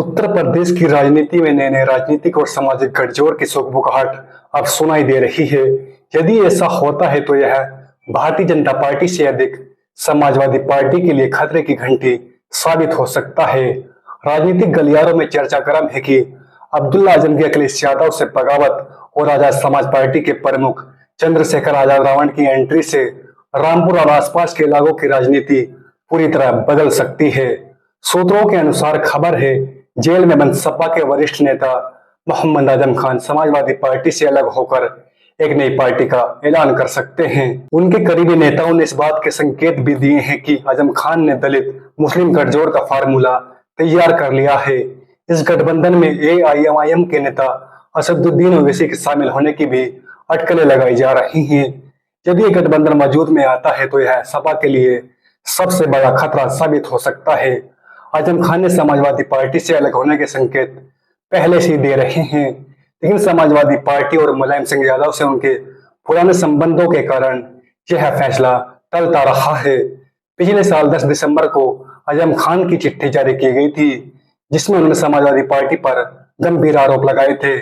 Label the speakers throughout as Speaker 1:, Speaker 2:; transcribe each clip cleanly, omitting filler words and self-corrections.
Speaker 1: उत्तर प्रदेश की राजनीति में नए नए राजनीतिक और सामाजिक गठजोड़ की सुगबुगाहट अब सुनाई दे रही है। यदि ऐसा होता है तो यह भारतीय जनता पार्टी से अधिक समाजवादी पार्टी के लिए खतरे की घंटी साबित हो सकता है। राजनीतिक गलियारों में चर्चा गर्म है कि अब्दुल्ला आजम की अखिलेश यादव से बगावत और आजाद समाज पार्टी के प्रमुख चंद्रशेखर आजाद रावण की एंट्री से रामपुर और आसपास के इलाकों की राजनीति पूरी तरह बदल सकती है। सूत्रों के अनुसार खबर है जेल में बंद सपा के वरिष्ठ नेता मोहम्मद आजम खान समाजवादी पार्टी से अलग होकर एक नई पार्टी का ऐलान कर सकते हैं। उनके करीबी नेताओं ने इस बात के संकेत भी दिए हैं कि आजम खान ने दलित मुस्लिम गठजोड़ का फार्मूला तैयार कर लिया है। इस गठबंधन में एआईएमआईएम के नेता असदुद्दीन ओवैसी के शामिल होने की भी अटकलें लगाई जा रही हैं। यदि ये गठबंधन मौजूद में आता है तो यह सपा के लिए सबसे बड़ा खतरा साबित हो सकता है। आजम खान ने समाजवादी पार्टी से अलग होने के संकेत पहले से ही दे रहे हैं, लेकिन समाजवादी पार्टी और मुलायम सिंह यादव से उनके पुराने संबंधों के कारण यह फैसला टलता रहा है। पिछले साल 10 दिसंबर को आजम खान की चिट्ठी जारी की गई थी, जिसमें उन्होंने समाजवादी पार्टी पर गंभीर आरोप लगाए थे।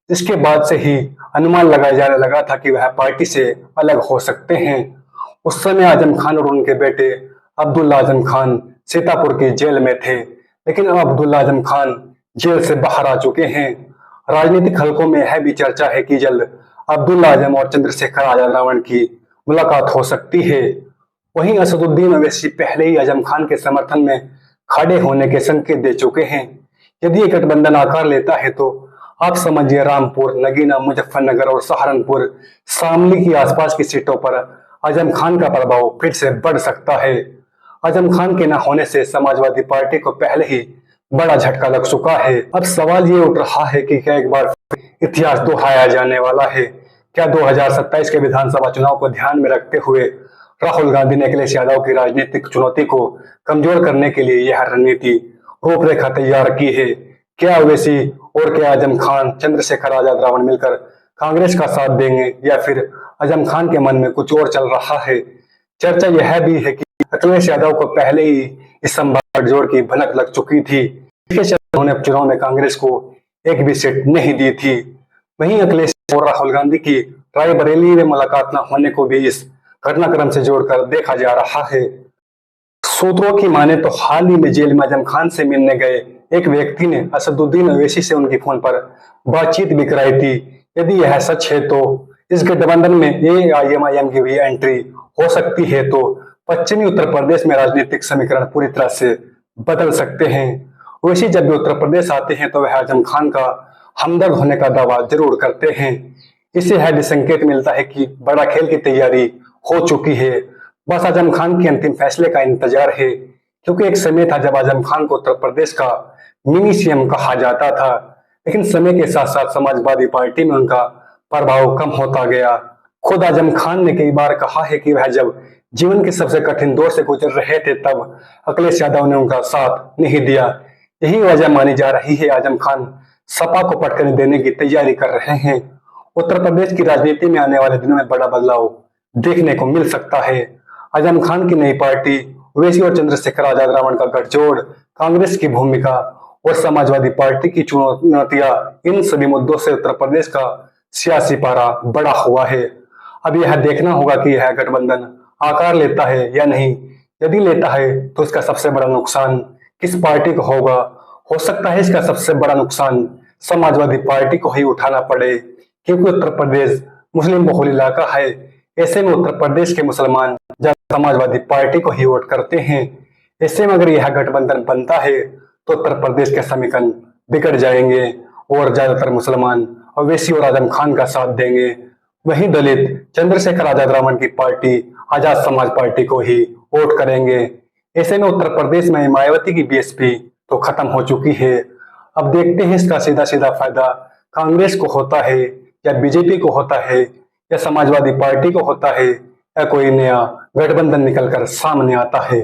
Speaker 1: इसके बाद से ही अनुमान लगाया जाने लगा था कि वह पार्टी से अलग हो सकते हैं। उस समय आजम खान और उनके बेटे अब्दुल्ला आजम खान सीतापुर की जेल में थे, लेकिन अब अब्दुल्ला आजम खान जेल से बाहर आ चुके हैं। राजनीतिक हलकों में यह भी चर्चा है कि जल्द अब्दुल्ला आजम और चंद्रशेखर आजाद रावण की मुलाकात हो सकती है। वहीं असदुद्दीन ओवैसी पहले ही आजम खान के समर्थन में खड़े होने के संकेत दे चुके हैं। यदि ये गठबंधन आकार लेता है तो आप समझिए रामपुर, नगीना, मुजफ्फरनगर और सहारनपुर, शामली की आसपास की सीटों पर आजम खान का प्रभाव फिर से बढ़ सकता है। आजम खान के न होने से समाजवादी पार्टी को पहले ही बड़ा झटका लग चुका है। अब सवाल ये उठ रहा है कि क्या एक बार इतिहास दोहराया जाने वाला है? क्या 2027 के विधानसभा चुनाव को ध्यान में रखते हुए राहुल गांधी ने अखिलेश यादव की राजनीतिक चुनौती को कमजोर करने के लिए यह रणनीति रूपरेखा तैयार की है? क्या ओवैसी और क्या आजम खान, चंद्रशेखर आजाद रावण मिलकर कांग्रेस का साथ देंगे या फिर आजम खान के मन में कुछ और चल रहा है? चर्चा यह भी है कि अखिलेश यादव को पहले ही इस संभावित गठजोड़ की भनक लग चुकी थी। उन्होंने चुनाव में कांग्रेस को एक भी सीट नहीं दी थी। वहीं अखिलेश और राहुल गांधी की रायबरेली में मुलाकात न होने को भी इस घटनाक्रम से जोड़कर देखा जा रहा है। सूत्रों की माने तो हाल ही में जेल में आजम खान से मिलने गए एक व्यक्ति ने असदुद्दीन ओवैसी से उनकी फोन पर बातचीत भी कराई थी। यदि यह सच है तो इस गठबंधन में एआईएमआईएम की भी एंट्री हो सकती है, तो पश्चिमी उत्तर प्रदेश में राजनीतिक समीकरण पूरी तरह से बदल सकते हैं। ओवैसी जब भी उत्तर प्रदेश आते हैं तो वह आजम खान का हमदर्द होने का दावा जरूर करते हैं। इससे यह भी संकेत मिलता है कि बड़ा खेल की तैयारी हो चुकी है। बस आजम खान के अंतिम फैसले का इंतजार है, क्योंकि एक समय था जब आजम खान को उत्तर प्रदेश का मिनी सीएम कहा जाता था, लेकिन समय के साथ साथ समाजवादी पार्टी में उनका प्रभाव कम होता गया। खुद आजम खान ने कई बार कहा है कि वह जब जीवन के सबसे कठिन दौर से गुजर रहे थे तब अखिलेश यादव ने उनका साथ नहीं दिया। यही वजह मानी जा रही है आजम खान सपा को पटकनी देने की तैयारी कर रहे हैं। उत्तर प्रदेश की राजनीति में आने वाले दिनों में बड़ा बदलाव देखने को मिल सकता है। आजम खान की नई पार्टी, ओवैसी और चंद्रशेखर आजाद रावण का गठजोड़, कांग्रेस की भूमिका और समाजवादी पार्टी की चुनौतियां, इन सभी मुद्दों से उत्तर प्रदेश का सियासी पारा बढ़ा हुआ है। अब यह देखना होगा कि यह गठबंधन आकार लेता है या नहीं। यदि लेता है तो इसका सबसे बड़ा नुकसान किस पार्टी को होगा? हो सकता है इसका सबसे बड़ा नुकसान समाजवादी पार्टी को ही उठाना पड़े, क्योंकि उत्तर प्रदेश मुस्लिम बहुल इलाका है। ऐसे में उत्तर प्रदेश के मुसलमान ज्यादा समाजवादी पार्टी को ही वोट करते हैं। ऐसे में अगर यह गठबंधन बनता है तो उत्तर प्रदेश के समीकरण बिगड़ जाएंगे और ज्यादातर मुसलमान ओवैसी और आजम खान का साथ देंगे। वहीं दलित चंद्रशेखर आजाद रावण की पार्टी आजाद समाज पार्टी को ही वोट करेंगे। ऐसे में उत्तर प्रदेश में मायावती की बीएसपी तो खत्म हो चुकी है। अब देखते हैं इसका सीधा सीधा फायदा कांग्रेस को होता है या बीजेपी को होता है या समाजवादी पार्टी को होता है, या कोई नया गठबंधन निकलकर सामने आता है।